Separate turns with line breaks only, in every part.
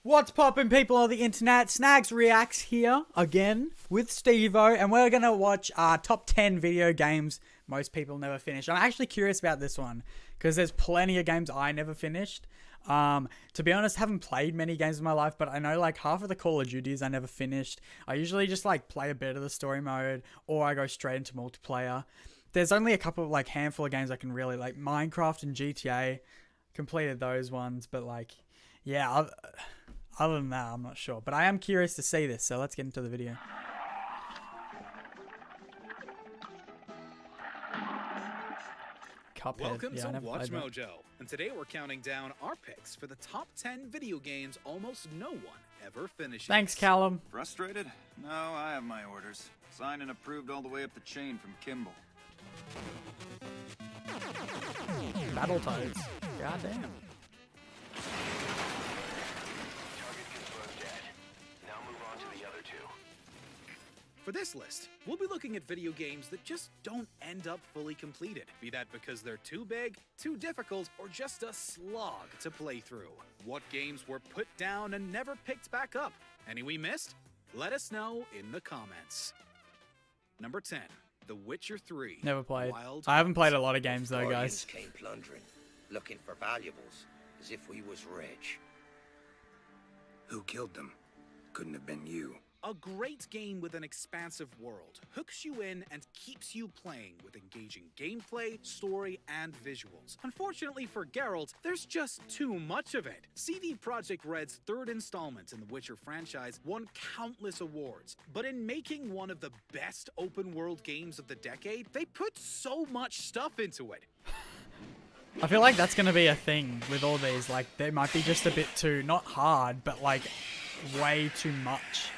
What's poppin', people on the internet? Snagz reacts here again with Steve-O, and we're gonna watch our top 10 video games most people never finish. I'm actually curious about this one because there's plenty of games I never finished. To be honest, haven't played many games in my life, but I know like half of the Call of Duties I never finished. I usually just like play a bit of the story mode, or I go straight into multiplayer. There's only a couple of like handful of games I can really like. Minecraft and GTA, completed those ones, but like, yeah. Other than that, I'm not sure. But I am curious to see this, so let's get into the video. Cuphead.
Welcome
yeah,
to Watch Mojo, and today we're counting down our picks for the top 10 video games almost no one ever finishes.
Thanks, Callum.
Frustrated? No, I have my orders. Signed and approved all the way up the chain from Kimball.
Battletoads. Goddamn.
For this list, we'll be looking at video games that just don't end up fully completed, be that because they're too big, too difficult, or just a slog to play through. What games were put down and never picked back up? Any we missed? Let us know in the comments. Number 10, The Witcher 3.
Never played.
Wild
I haven't
Hunt.
played a lot of games though, guys.
Came plundering, looking for valuables, as if we was rich.
Who killed them? Couldn't have been you.
A great game with an expansive world, hooks you in and keeps you playing with engaging gameplay, story, and visuals. Unfortunately for Geralt, there's just too much of it. CD Projekt Red's third installment in the Witcher franchise won countless awards, but in making one of the best open-world games of the decade, they put so much stuff into it.
I feel like that's going to be a thing with all these. Like, they might be just a bit too, not hard, but like way too much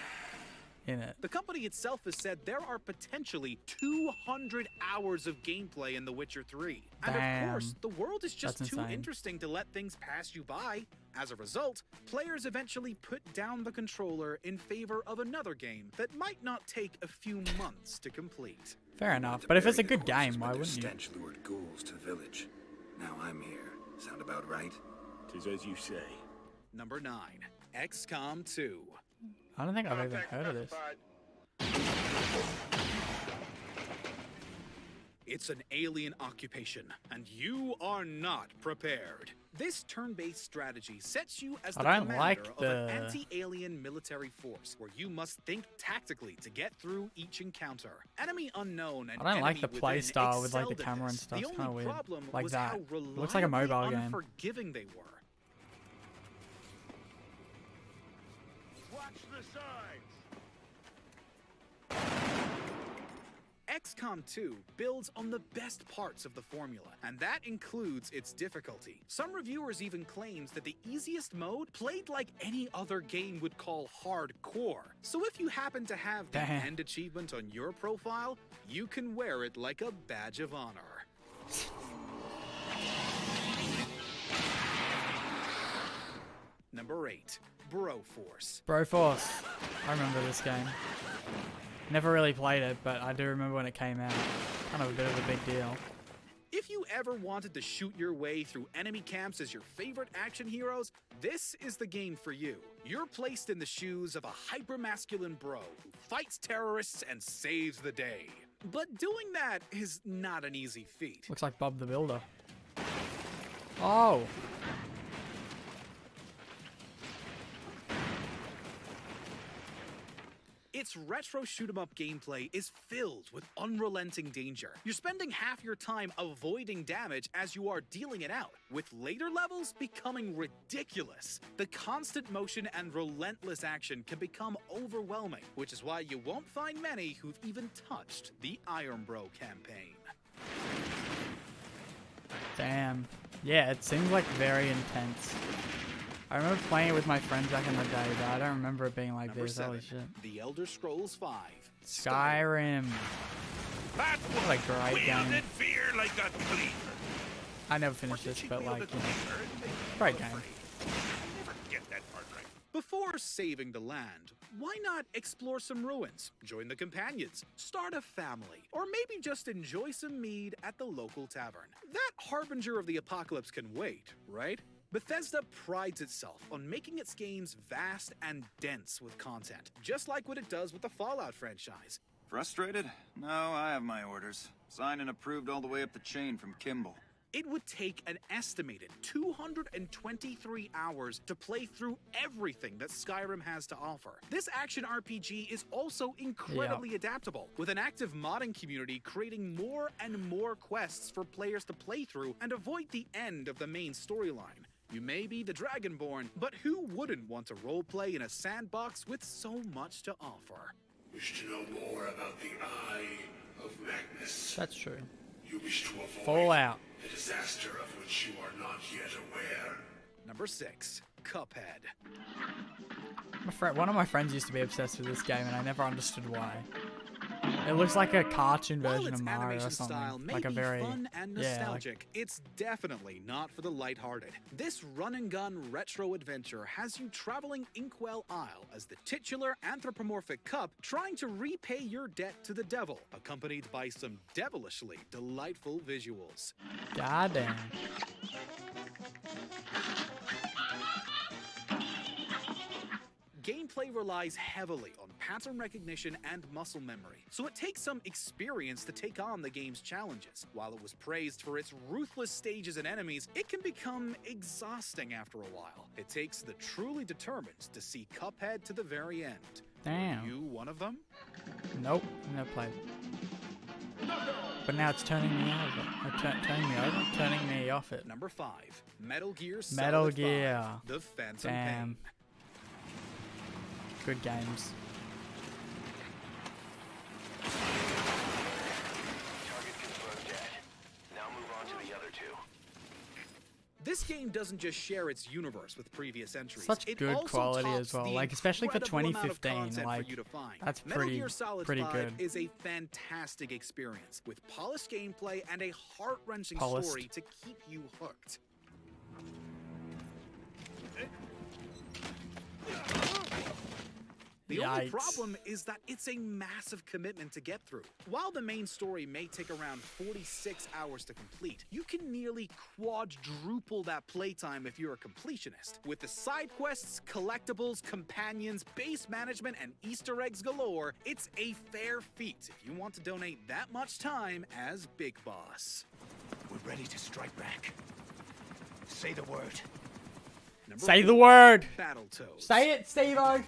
in it.
The company itself has said there are potentially 200 hours of gameplay in The Witcher 3. And
Damn.
of course, the world is just
That's
too
insane.
interesting to let things pass you by. As a result, players eventually put down the controller in favor of another game that might not take a few months to complete.
Fair enough. But if it's a good game, why wouldn't you?
Stench lured ghouls to the village. Now I'm here. Sound about right?
'Tis as you say.
Number 9, XCOM 2.
I don't think I've even heard of this.
It's an alien occupation, and you are not prepared. This turn-based strategy sets you as the
I don't
commander
like
of an
the-
anti-alien military force, where you must think tactically to get through each encounter. Enemy unknown and
I don't like
enemy
the play
within
style with like the
excelled at
camera and
this.
stuff.
The
It's kind of
only
weird.
problem
Like
was
that.
how
Looks like a
reliably
mobile game.
unforgiving they were.
Watch the signs!
XCOM 2 builds on the best parts of the formula, and that includes its difficulty. Some reviewers even claims that the easiest mode played like any other game would call hardcore. So if you happen to have the
Damn.
end achievement on your profile, you can wear it like a badge of honor. Number 8, Broforce.
Broforce. I remember this game. Never really played it, but I do remember when it came out. Kind of a bit of a big deal.
If you ever wanted to shoot your way through enemy camps as your favorite action heroes, this is the game for you. You're placed in the shoes of a hyper-masculine bro who fights terrorists and saves the day. But doing that is not an easy feat.
Looks like Bob the Builder. Oh.
Its retro shoot-'em-up gameplay is filled with unrelenting danger. You're spending half your time avoiding damage as you are dealing it out, with later levels becoming ridiculous. The constant motion and relentless action can become overwhelming, which is why you won't find many who've even touched the Iron Bro campaign.
Damn. Yeah, it seems like very intense. I remember playing it with my friends back in the day, but I don't remember it being like
Number
this.
7,
Holy shit.
The Elder Scrolls V.
Skyrim.
That
What a great game.
wielded fear like a cleaver.
I never finished this, but like, you know, great game.
I never get that part right.
Before saving the land, why not explore some ruins, join the companions, start a family, or maybe just enjoy some mead at the local tavern? That harbinger of the apocalypse can wait, right? Bethesda prides itself on making its games vast and dense with content, just like what it does with the Fallout franchise.
Frustrated? No, I have my orders. Signed and approved all the way up the chain from Kimball.
It would take an estimated 223 hours to play through everything that Skyrim has to offer. This action RPG is also incredibly adaptable, with an active modding community creating more and more quests for players to play through and avoid the end of the main storyline. You may be the Dragonborn, but who wouldn't want to roleplay in a sandbox with so much to offer?
Wish to know more about the Eye of Magnus.
That's true.
You wish to avoid
Fallout.
the disaster of which you are not yet aware.
Number 6. Cuphead.
One of my friends used to be obsessed with this game, and I never understood why. It looks like a cartoon
While
version
its
of Mario or
animation
something.
style may
Like a
be
very
fun and
yeah, like,
nostalgic, it's definitely not for the lighthearted. This run-and-gun retro adventure has you traveling Inkwell Isle as the titular anthropomorphic cup trying to repay your debt to the devil, accompanied by some devilishly delightful visuals.
goddamn.
Gameplay relies heavily on pattern recognition and muscle memory, so it takes some experience to take on the game's challenges. While it was praised for its ruthless stages and enemies, it can become exhausting after a while. It takes the truly determined to see Cuphead to the very end.
Damn.
Are you one of them?
Nope, never played. But now it's turning me over. Turning me off it.
Number 5. Metal Gear Solid
Metal
5,
Gear.
The Phantom
Damn.
Pain.
Good games.
Target confirmed dead. Now move on to the other two.
This game doesn't just share its universe with previous entries.
Such
it
good
also
quality
tops
as well,
the
like, especially for
incredible amount of
2015,
content
like,
for you to find.
that's
Metal
pretty-
Gear Solid
pretty
5
good.
is a fantastic experience with polished gameplay and a heart-wrenching
Polished.
story to keep you hooked. The only
Yikes.
problem is that it's a massive commitment to get through. While the main story may take around 46 hours to complete, you can nearly quadruple that playtime if you're a completionist. With the side quests, collectibles, companions, base management, and Easter eggs galore, it's a fair feat if you want to donate that much time as Big Boss.
We're ready to strike back. Say the word.
Number
Say the
4,
word.
Battletoads.
Say it, Steve-O.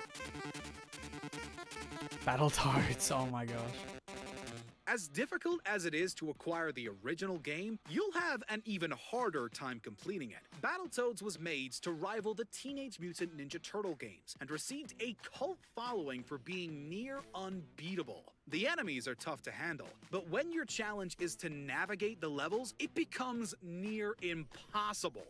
Battletoads. Oh my gosh.
As difficult as it is to acquire the original game, you'll have an even harder time completing it. Battletoads was made to rival the Teenage Mutant Ninja Turtle games and received a cult following for being near unbeatable. The enemies are tough to handle, but when your challenge is to navigate the levels, it becomes near impossible.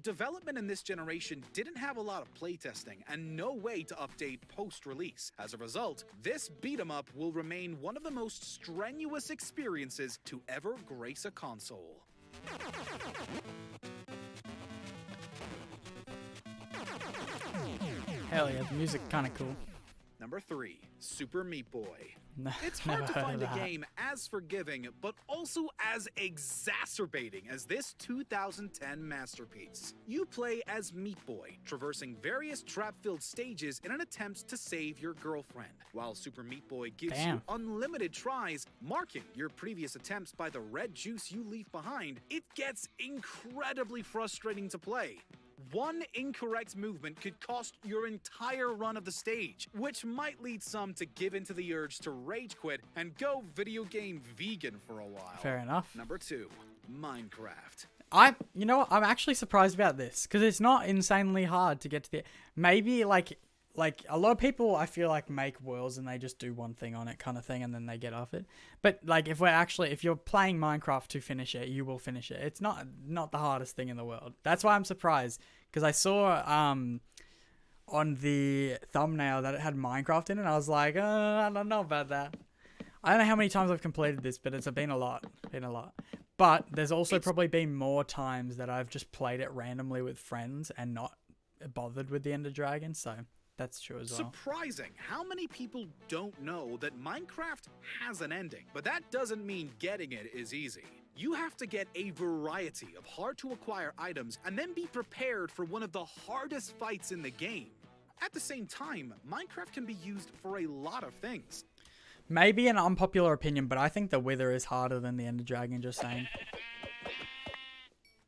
Development in this generation didn't have a lot of playtesting and no way to update post-release. As a result, this beat-em-up will remain one of the most strenuous experiences to ever grace a console.
Hell yeah, the music kind of cool.
Number 3, Super Meat Boy.
No,
It's hard
never
to
heard
find
of
a
that.
game as forgiving, but also as exacerbating as this 2010 masterpiece. You play as Meat Boy, traversing various trap-filled stages in an attempt to save your girlfriend. While Super Meat Boy gives you
Damn.
unlimited tries, marking your previous attempts by the red juice you leave behind, it gets incredibly frustrating to play. One incorrect movement could cost your entire run of the stage, which might lead some to give into the urge to rage quit and go video game vegan for a while.
Fair enough.
Number 2, Minecraft.
You know what? I'm actually surprised about this because it's not insanely hard to get to the. Maybe like a lot of people, I feel like make worlds and they just do one thing on it, kind of thing, and then they get off it. But like, if you're playing Minecraft to finish it, you will finish it. It's not the hardest thing in the world. That's why I'm surprised because I saw on the thumbnail that it had Minecraft in it. And I was like, I don't know about that. I don't know how many times I've completed this, but it's been a lot. But there's also probably been more times that I've just played it randomly with friends and not bothered with the Ender Dragon. So That's true as well.
Surprising how many people don't know that Minecraft has an ending, but that doesn't mean getting it is easy. You have to get a variety of hard-to-acquire items and then be prepared for one of the hardest fights in the game. At the same time, Minecraft can be used for a lot of things.
Maybe an unpopular opinion, but I think the Wither is harder than the Ender Dragon, just saying.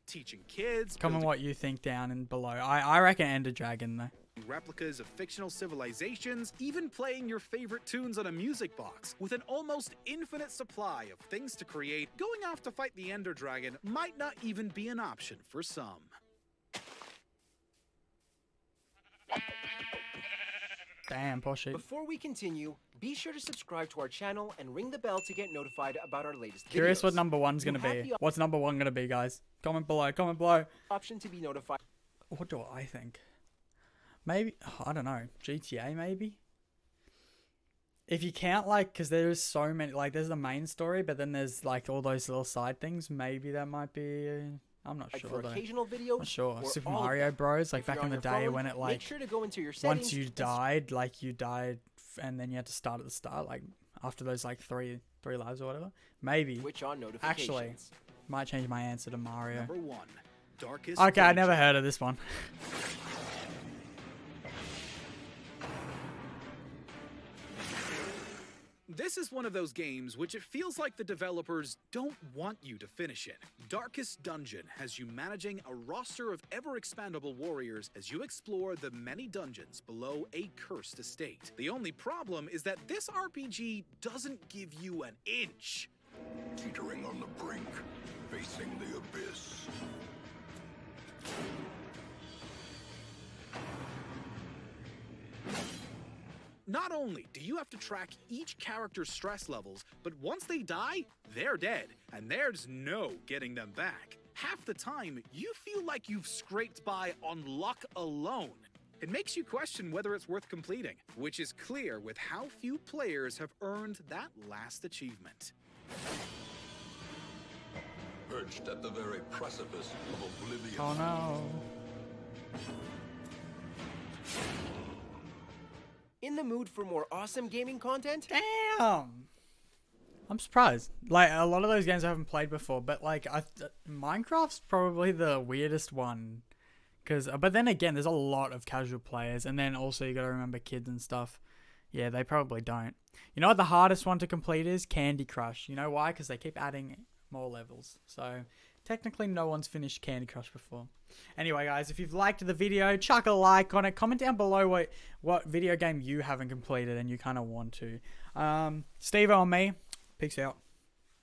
Teaching kids,
Comment what you think down and below. I reckon Ender Dragon, though.
replicas of fictional civilizations, even playing your favorite tunes on a music box. With an almost infinite supply of things to create, going off to fight the Ender Dragon might not even be an option for some.
Damn, posh it.
Before we continue, be sure to subscribe to our channel and ring the bell to get notified about our latest
Curious
videos.
what number one's
You
gonna
have
be.
the
What's number one gonna be, guys? Comment below. Comment below.
option to be notified.
What do I think? Maybe, I don't know. GTA, maybe? If you count, like, because there's so many, like, there's the main story, but then there's, like, all those little side things. Maybe that might be, I'm not sure,
For
though.
occasional videos,
Not sure.
or
Super
all of
Mario
them.
Bros, like,
If you're
back in
on
the
your
day
phone,
when it, like,
make sure to go into your settings.
once you
and
died, like, you died, and then you had to start at the start, like, after those, like, three lives or whatever. Maybe.
switch on notifications.
Actually, might change my answer to Mario.
Number 1. Darkest
Okay, I
Dungeon.
never heard of this one.
This is one of those games which it feels like the developers don't want you to finish it. Darkest Dungeon has you managing a roster of ever-expandable warriors as you explore the many dungeons below a cursed estate. The only problem is that this RPG doesn't give you an inch.
Teetering on the brink, facing the abyss.
Not only do you have to track each character's stress levels, but once they die, they're dead, and there's no getting them back. Half the time, you feel like you've scraped by on luck alone. It makes you question whether it's worth completing, which is clear with how few players have earned that last achievement.
Perched at the very precipice of oblivion.
Oh no.
In the mood for more awesome gaming content?
Damn. I'm surprised. Like, a lot of those games I haven't played before, but like, Minecraft's probably the weirdest one. But then again, there's a lot of casual players, and then also you gotta remember kids and stuff. Yeah, they probably don't. You know what the hardest one to complete is? Candy Crush. You know why? Because they keep adding more levels. So, technically no one's finished Candy Crush before. Anyway, guys, if you've liked the video, chuck a like on it. Comment down below what video game you haven't completed and you kind of want to. Steve and me, peace out.